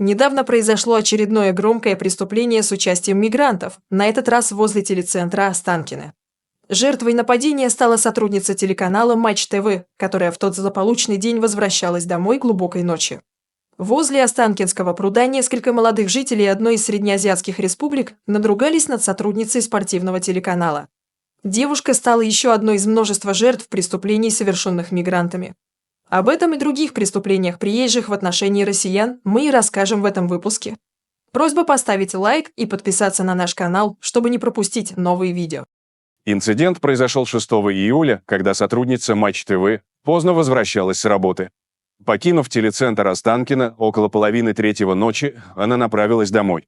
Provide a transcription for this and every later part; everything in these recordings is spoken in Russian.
Недавно произошло очередное громкое преступление с участием мигрантов, на этот раз возле телецентра Останкино. Жертвой нападения стала сотрудница телеканала Матч ТВ, которая в тот злополучный день возвращалась домой глубокой ночью. Возле Останкинского пруда несколько молодых жителей одной из среднеазиатских республик надругались над сотрудницей спортивного телеканала. Девушка стала еще одной из множества жертв преступлений, совершенных мигрантами. Об этом и других преступлениях приезжих в отношении россиян мы и расскажем в этом выпуске. Просьба поставить лайк и подписаться на наш канал, чтобы не пропустить новые видео. Инцидент произошел 6 июля, когда сотрудница Матч ТВ поздно возвращалась с работы. Покинув телецентр Останкино около половины третьего ночи, она направилась домой.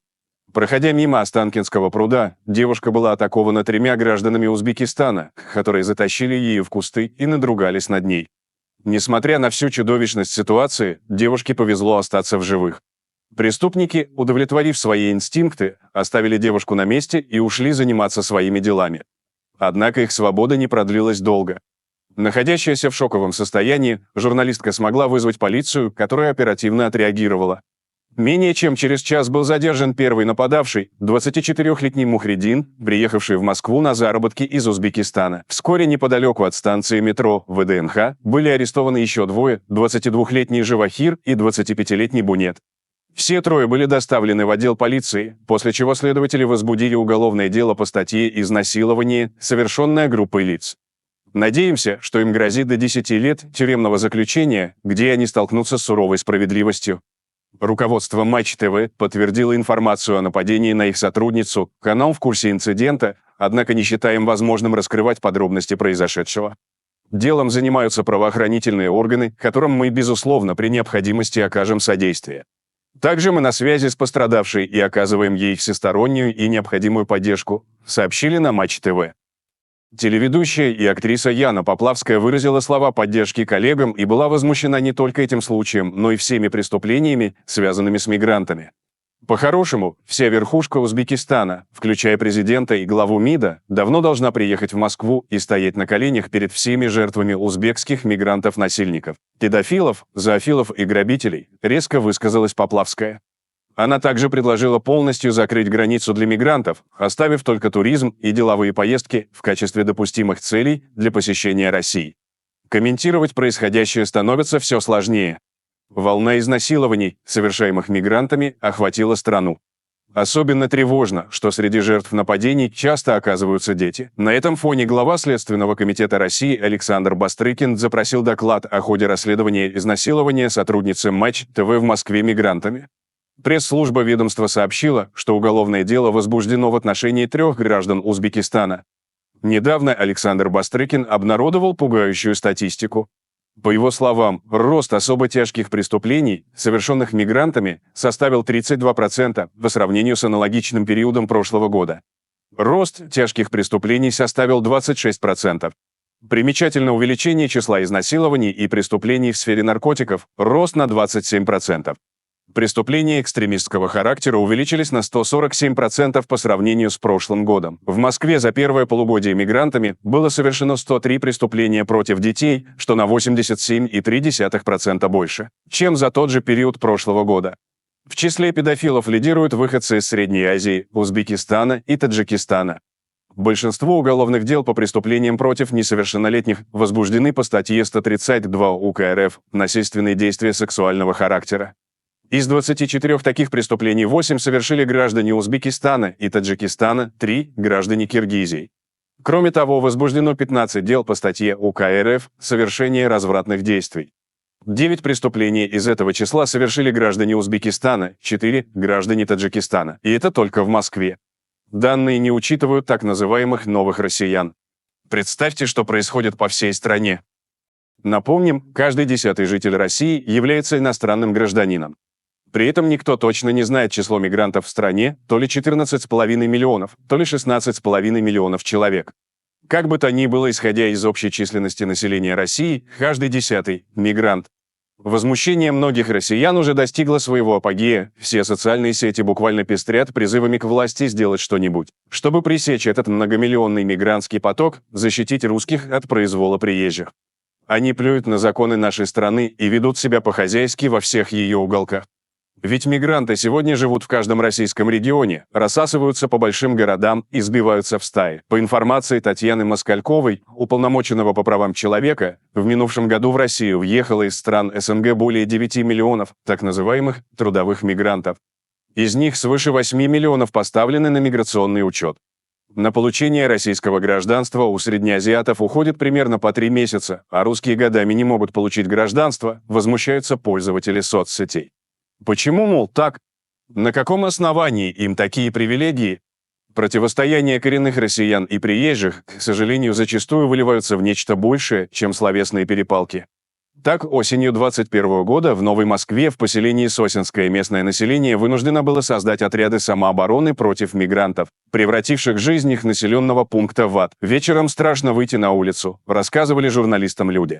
Проходя мимо Останкинского пруда, девушка была атакована 3 гражданами Узбекистана, которые затащили ее в кусты и надругались над ней. Несмотря на всю чудовищность ситуации, девушке повезло остаться в живых. Преступники, удовлетворив свои инстинкты, оставили девушку на месте и ушли заниматься своими делами. Однако их свобода не продлилась долго. Находящаяся в шоковом состоянии, журналистка смогла вызвать полицию, которая оперативно отреагировала. Менее чем через час был задержан первый нападавший, 24-летний Мухридин, приехавший в Москву на заработки из Узбекистана. Вскоре неподалеку от станции метро ВДНХ были арестованы еще 2, 22-летний Живахир и 25-летний Бунет. Все 3 были доставлены в отдел полиции, после чего следователи возбудили уголовное дело по статье «Изнасилование, совершенное группой лиц». Надеемся, что им грозит до 10 лет тюремного заключения, где они столкнутся с суровой справедливостью. Руководство Матч ТВ подтвердило информацию о нападении на их сотрудницу, канал в курсе инцидента, однако не считаем возможным раскрывать подробности произошедшего. Делом занимаются правоохранительные органы, которым мы, безусловно, при необходимости окажем содействие. Также мы на связи с пострадавшей и оказываем ей всестороннюю и необходимую поддержку, сообщили на Матч ТВ. Телеведущая и актриса Яна Поплавская выразила слова поддержки коллегам и была возмущена не только этим случаем, но и всеми преступлениями, связанными с мигрантами. По-хорошему, вся верхушка Узбекистана, включая президента и главу МИДа, давно должна приехать в Москву и стоять на коленях перед всеми жертвами узбекских мигрантов-насильников, педофилов, зоофилов и грабителей, резко высказалась Поплавская. Она также предложила полностью закрыть границу для мигрантов, оставив только туризм и деловые поездки в качестве допустимых целей для посещения России. Комментировать происходящее становится все сложнее. Волна изнасилований, совершаемых мигрантами, охватила страну. Особенно тревожно, что среди жертв нападений часто оказываются дети. На этом фоне глава Следственного комитета России Александр Бастрыкин запросил доклад о ходе расследования изнасилования сотрудницы Матч ТВ в Москве мигрантами. Пресс-служба ведомства сообщила, что уголовное дело возбуждено в отношении 3 граждан Узбекистана. Недавно Александр Бастрыкин обнародовал пугающую статистику. По его словам, рост особо тяжких преступлений, совершенных мигрантами, составил 32% по сравнению с аналогичным периодом прошлого года. Рост тяжких преступлений составил 26%. Примечательно увеличение числа изнасилований и преступлений в сфере наркотиков, рост на 27%. Преступления экстремистского характера увеличились на 147% по сравнению с прошлым годом. В Москве за первое полугодие мигрантами было совершено 103 преступления против детей, что на 87,3% больше, чем за тот же период прошлого года. В числе педофилов лидируют выходцы из Средней Азии, Узбекистана и Таджикистана. Большинство уголовных дел по преступлениям против несовершеннолетних возбуждены по статье 132 УК РФ «Насильственные действия сексуального характера». Из 24 таких преступлений 8 совершили граждане Узбекистана и Таджикистана, 3 – граждане Киргизии. Кроме того, возбуждено 15 дел по статье УК РФ «Совершение развратных действий». 9 преступлений из этого числа совершили граждане Узбекистана, 4 – граждане Таджикистана. И это только в Москве. Данные не учитывают так называемых новых россиян. Представьте, что происходит по всей стране. Напомним, каждый 10-й житель России является иностранным гражданином. При этом никто точно не знает число мигрантов в стране, то ли 14,5 миллионов, то ли 16,5 миллионов человек. Как бы то ни было, исходя из общей численности населения России, каждый 10-й – мигрант. Возмущение многих россиян уже достигло своего апогея, все социальные сети буквально пестрят призывами к власти сделать что-нибудь, чтобы пресечь этот многомиллионный мигрантский поток, защитить русских от произвола приезжих. Они плюют на законы нашей страны и ведут себя по-хозяйски во всех ее уголках. Ведь мигранты сегодня живут в каждом российском регионе, рассасываются по большим городам и сбиваются в стаи. По информации Татьяны Москальковой, уполномоченного по правам человека, в минувшем году в Россию въехало из стран СНГ более 9 миллионов так называемых трудовых мигрантов. Из них свыше 8 миллионов поставлены на миграционный учет. На получение российского гражданства у среднеазиатов уходит примерно по 3 месяца, а русские годами не могут получить гражданство, возмущаются пользователи соцсетей. Почему, мол, так? На каком основании им такие привилегии? Противостояние коренных россиян и приезжих, к сожалению, зачастую выливаются в нечто большее, чем словесные перепалки. Так, осенью 2021 года в Новой Москве в поселении Сосенское местное население вынуждено было создать отряды самообороны против мигрантов, превративших жизнь их населенного пункта в ад. Вечером страшно выйти на улицу, рассказывали журналистам люди.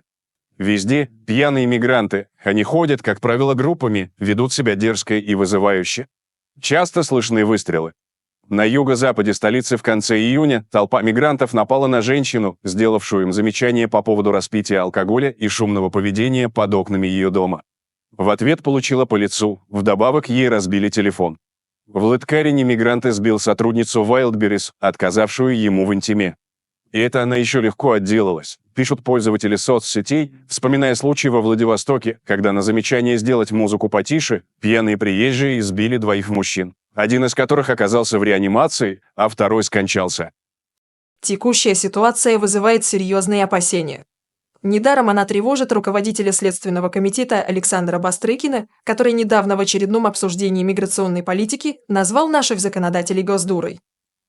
Везде пьяные мигранты. Они ходят, как правило, группами, ведут себя дерзко и вызывающе. Часто слышны выстрелы. На юго-западе столицы в конце июня толпа мигрантов напала на женщину, сделавшую им замечание по поводу распития алкоголя и шумного поведения под окнами ее дома. В ответ получила по лицу, вдобавок ей разбили телефон. В Лыткарине мигрант избил сотрудницу Wildberries, отказавшую ему в интиме. И это она еще легко отделалась, пишут пользователи соцсетей, вспоминая случай во Владивостоке, когда на замечание сделать музыку потише пьяные приезжие избили 2 мужчин, один из которых оказался в реанимации, а второй скончался. Текущая ситуация вызывает серьезные опасения. Недаром она тревожит руководителя Следственного комитета Александра Бастрыкина, который недавно в очередном обсуждении миграционной политики назвал наших законодателей госдурой.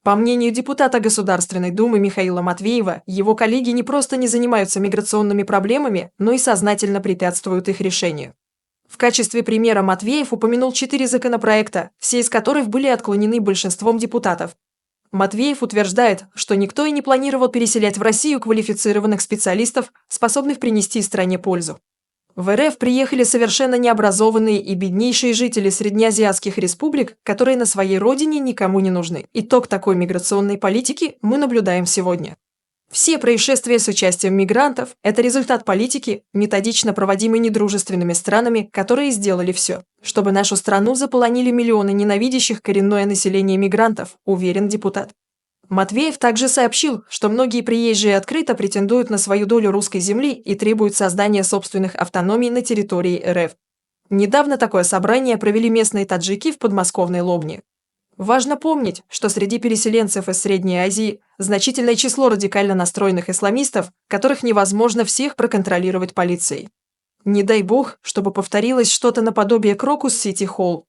По мнению депутата Государственной Думы Михаила Матвеева, его коллеги не просто не занимаются миграционными проблемами, но и сознательно препятствуют их решению. В качестве примера Матвеев упомянул 4 законопроекта, все из которых были отклонены большинством депутатов. Матвеев утверждает, что никто и не планировал переселять в Россию квалифицированных специалистов, способных принести стране пользу. В РФ приехали совершенно необразованные и беднейшие жители среднеазиатских республик, которые на своей родине никому не нужны. Итог такой миграционной политики мы наблюдаем сегодня. Все происшествия с участием мигрантов – это результат политики, методично проводимой недружественными странами, которые сделали все, чтобы нашу страну заполонили миллионы ненавидящих коренное население мигрантов, уверен депутат. Матвеев также сообщил, что многие приезжие открыто претендуют на свою долю русской земли и требуют создания собственных автономий на территории РФ. Недавно такое собрание провели местные таджики в подмосковной Лобне. Важно помнить, что среди переселенцев из Средней Азии значительное число радикально настроенных исламистов, которых невозможно всех проконтролировать полицией. Не дай бог, чтобы повторилось что-то наподобие Крокус-Сити-Холл.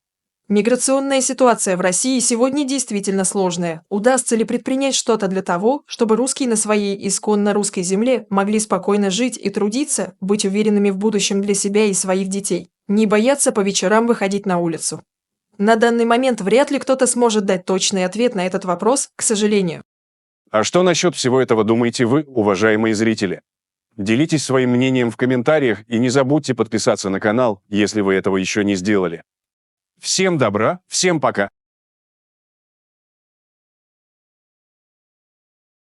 Миграционная ситуация в России сегодня действительно сложная. Удастся ли предпринять что-то для того, чтобы русские на своей исконно русской земле могли спокойно жить и трудиться, быть уверенными в будущем для себя и своих детей, не бояться по вечерам выходить на улицу? На данный момент вряд ли кто-то сможет дать точный ответ на этот вопрос, к сожалению. А что насчет всего этого думаете вы, уважаемые зрители? Делитесь своим мнением в комментариях и не забудьте подписаться на канал, если вы этого еще не сделали. Всем добра, всем пока!